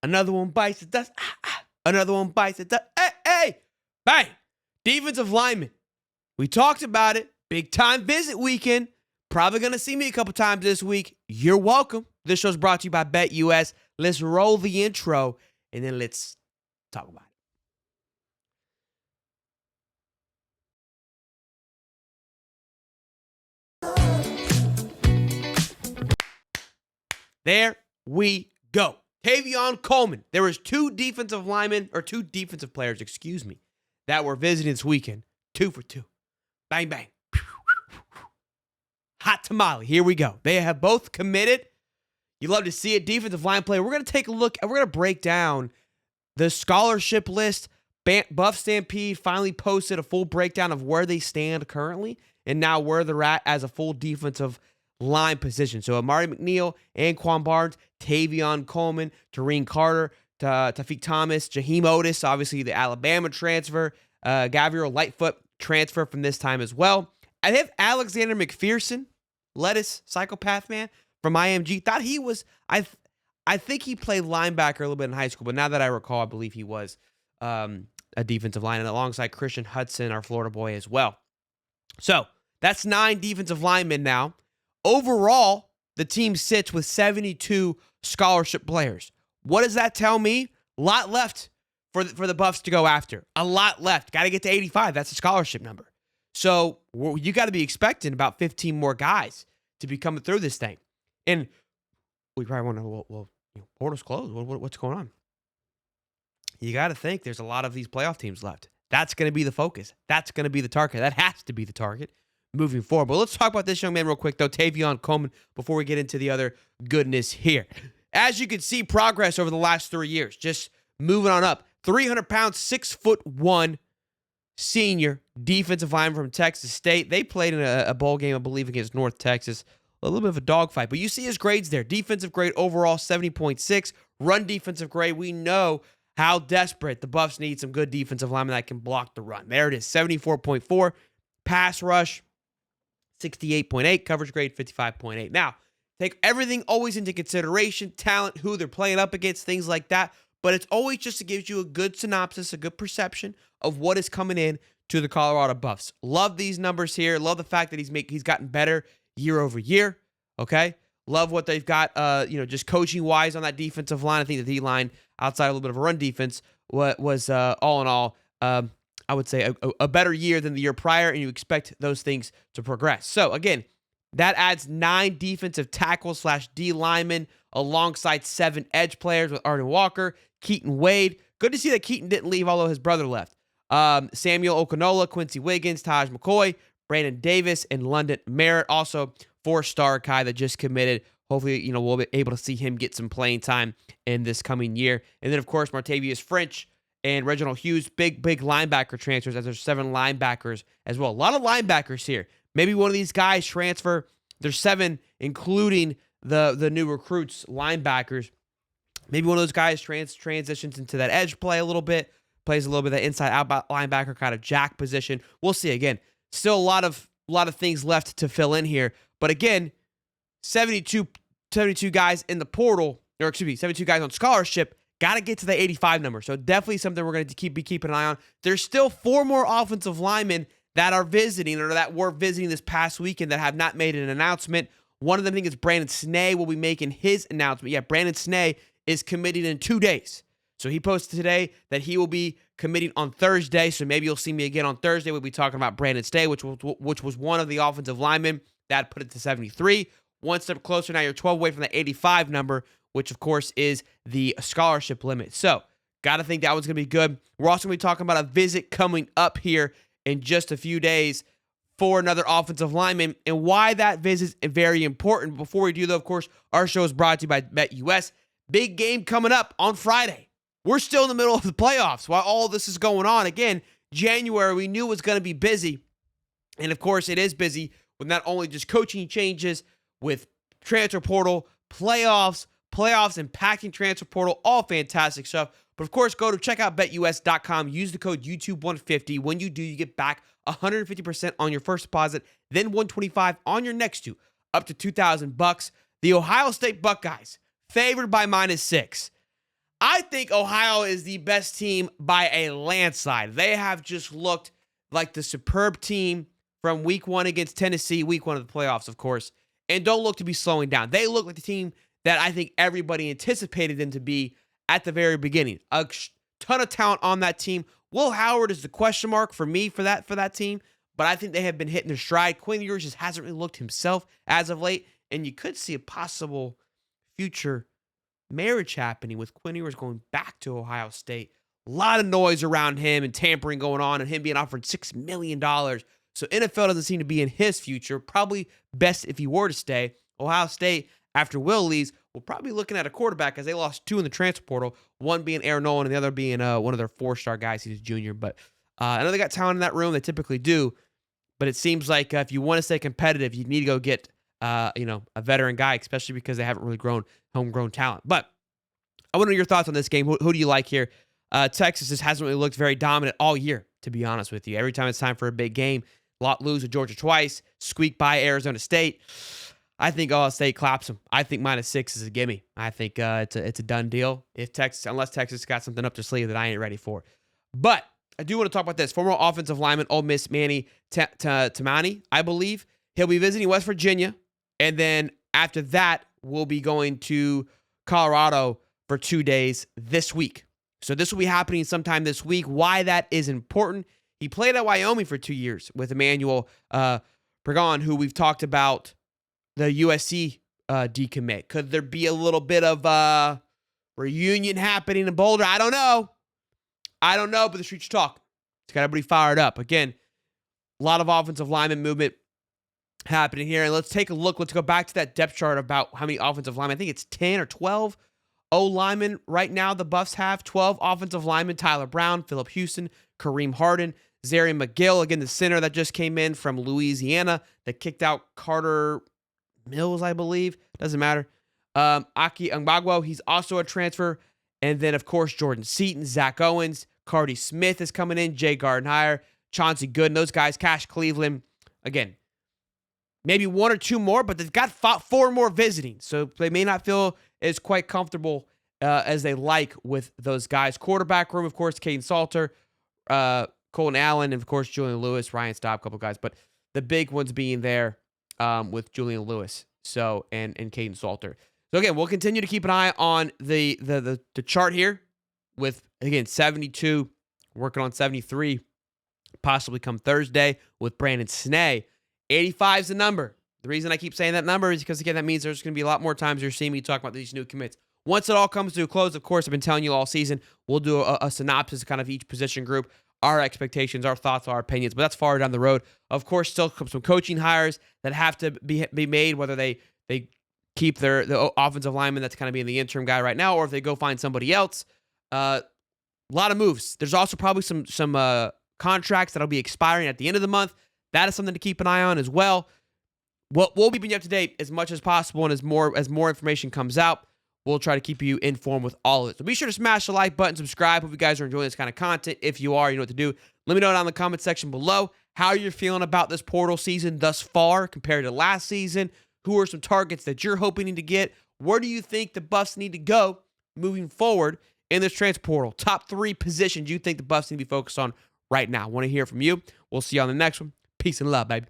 Another one bites the dust. Another one bites the dust. Hey. Bang. Defensive lineman. We talked about it. Big time visit weekend. Probably going to see me a couple times this week. You're welcome. This show's brought to you by BetUS. Let's roll the intro, and then let's talk about it. There we go. Tavon Coleman. There was two defensive players, that were visiting this weekend. 2 for 2. Bang, bang. Hot tamale. Here we go. They have both committed. You love to see it. Defensive line player. We're going to take a look, and we're going to break down the scholarship list. Buff Stampede finally posted a full breakdown of where they stand currently and now where they're at as a full defensive line position. So Amari McNeil, Anquan Barnes, Tavon Coleman, Tareen Carter, Tafiq Thomas, Jaheim Otis, obviously the Alabama transfer, Gabriel Lightfoot transfer from this time as well. I have Alexander McPherson, lettuce, psychopath man from IMG. Thought he was, I think he played linebacker a little bit in high school, but now that I recall, I believe he was a defensive lineman alongside Christian Hudson, our Florida boy as well. So that's 9 defensive linemen now. Overall, the team sits with 72 scholarship players. What does that tell me? A lot left for the Buffs to go after. A lot left. Got to get to 85. That's a scholarship number. So you got to be expecting about 15 more guys to be coming through this thing. And we probably want to know, well, portal's closed. What's going on? You got to think there's a lot of these playoff teams left. That's going to be the focus. That's going to be the target. That has to be the target moving forward. But let's talk about this young man real quick, though, Tavon Coleman, before we get into the other goodness here. As you can see, progress over the last 3 years. Just moving on up. 300 pounds, 6'1", senior defensive lineman from Texas State. They played in a bowl game, I believe, against North Texas. A little bit of a dogfight. But you see his grades there. Defensive grade overall, 70.6. Run defensive grade. We know how desperate the Buffs need some good defensive linemen that can block the run. There it is, 74.4. Pass rush, 68.8. Coverage grade, 55.8. Now, take everything always into consideration. Talent, who they're playing up against, things like that. But it's always just to give you a good synopsis, a good perception of what is coming in to the Colorado Buffs. Love these numbers here. Love the fact that he's gotten better year over year. Okay? Love what they've got, just coaching-wise on that defensive line. I think the D-line, outside a little bit of a run defense, was all in all, I would say, a better year than the year prior, and you expect those things to progress. So, again, that adds 9 defensive tackles / D linemen alongside 7 edge players with Arden Walker, Keaton Wade. Good to see that Keaton didn't leave, although his brother left. Samuel Okinola, Quincy Wiggins, Taj McCoy, Brandon Davis, and London Merritt. Also, 4-star guy that just committed. Hopefully, we'll be able to see him get some playing time in this coming year. And then, of course, Martavius French and Reginald Hughes, big linebacker transfers, as there's 7 linebackers as well. A lot of linebackers here. Maybe one of these guys transfer. There's 7, including the new recruits, linebackers. Maybe one of those guys transitions into that edge play a little bit, plays a little bit of that inside-out linebacker kind of jack position. We'll see. Again, still a lot of things left to fill in here. But again, 72 guys in the portal, 72 guys on scholarship. Got to get to the 85 number. So definitely something we're going to be keeping an eye on. There's still 4 more offensive linemen that are visiting or that were visiting this past weekend that have not made an announcement. One of them, I think, is Brandon Snee, will be making his announcement. Yeah, Brandon Snee is committing in 2 days. So he posted today that he will be committing on Thursday. So maybe you'll see me again on Thursday. We'll be talking about Brandon Snee, which was one of the offensive linemen that put it to 73. One step closer. Now you're 12 away from the 85 number, which, of course, is the scholarship limit. So, got to think that one's going to be good. We're also going to be talking about a visit coming up here in just a few days for another offensive lineman, and why that visit is very important. Before we do, though, of course, our show is brought to you by BetUS. Big game coming up on Friday. We're still in the middle of the playoffs while all this is going on. Again, January, we knew was going to be busy, and, of course, it is busy with not only just coaching changes, with transfer portal, playoffs impacting transfer portal, all fantastic stuff. But of course, go to check out BetUS.com. Use the code YouTube150. When you do, you get back 150% on your first deposit, then $125 on your next 2, up to $2,000. The Ohio State Buckeyes, favored by -6. I think Ohio is the best team by a landslide. They have just looked like the superb team from week 1 against Tennessee, week 1 of the playoffs, of course, and don't look to be slowing down. They look like the team that I think everybody anticipated them to be at the very beginning. A ton of talent on that team. Will Howard is the question mark for me for that team, but I think they have been hitting their stride. Quinn Ewers just hasn't really looked himself as of late, and you could see a possible future marriage happening with Quinn Ewers going back to Ohio State. A lot of noise around him and tampering going on and him being offered $6 million. So NFL doesn't seem to be in his future. Probably best if he were to stay. Ohio State, after Will leaves, will probably be looking at a quarterback as they lost 2 in the transfer portal, one being Aaron Nolan and the other being one of their 4-star guys. He's a junior. But I know they got talent in that room. They typically do. But it seems like if you want to stay competitive, you need to go get a veteran guy, especially because they haven't really grown homegrown talent. But I want to know your thoughts on this game. Who do you like here? Texas just hasn't really looked very dominant all year, to be honest with you. Every time it's time for a big game, lose to Georgia twice, squeak by Arizona State. I think Ohio State claps them. I think -6 is a gimme. I think it's a done deal. Unless Texas got something up their sleeve that I ain't ready for. But I do want to talk about this. Former offensive lineman, Ole Miss Manny Tamani, I believe. He'll be visiting West Virginia. And then after that, we'll be going to Colorado for 2 days this week. So this will be happening sometime this week. Why that is important. He played at Wyoming for 2 years with Emmanuel Pregon, who we've talked about the USC decommit. Could there be a little bit of reunion happening in Boulder? I don't know, but the streets talk. It's got everybody fired up. Again, a lot of offensive lineman movement happening here. And let's take a look. Let's go back to that depth chart about how many offensive linemen. I think it's 10 or 12 O-linemen right now the Buffs have. 12 offensive linemen: Tyler Brown, Phillip Houston, Kareem Harden, Zarian McGill, again, the center that just came in from Louisiana that kicked out Carter Mills, I believe. Doesn't matter. Aki Ngbagwo, he's also a transfer. And then, of course, Jordan Seaton, Zach Owens, Cardi Smith is coming in, Jay Gardenhire, Chauncey Gooden, those guys, Cash Cleveland. Again, maybe 1 or 2 more, but they've got 4 more visiting. So they may not feel as quite comfortable as they like with those guys. Quarterback room, of course, Caden Salter, Colton Allen, and, of course, Julian Lewis, Ryan Staub, a couple guys. But the big ones being there with Julian Lewis and Caden Salter. So, again, we'll continue to keep an eye on the chart here with, again, 72, working on 73, possibly come Thursday with Brandon Snee. 85 is the number. The reason I keep saying that number is because, again, that means there's going to be a lot more times you're seeing me talk about these new commits. Once it all comes to a close, of course, I've been telling you all season, we'll do a synopsis of kind of each position group, our expectations, our thoughts, our opinions, but that's far down the road. Of course, still some coaching hires that have to be made, whether they keep the offensive lineman that's kind of being the interim guy right now, or if they go find somebody else. A lot of moves. There's also probably some contracts that'll be expiring at the end of the month. That is something to keep an eye on as well. We'll be keeping you up to date as much as possible, and as more information comes out, we'll try to keep you informed with all of it. So be sure to smash the like button, subscribe. Hope you guys are enjoying this kind of content. If you are, you know what to do. Let me know down in the comment section below how you're feeling about this portal season thus far compared to last season. Who are some targets that you're hoping to get? Where do you think the Buffs need to go moving forward in this transfer portal? Top 3 positions you think the Buffs need to be focused on right now. I want to hear from you. We'll see you on the next one. Peace and love, baby.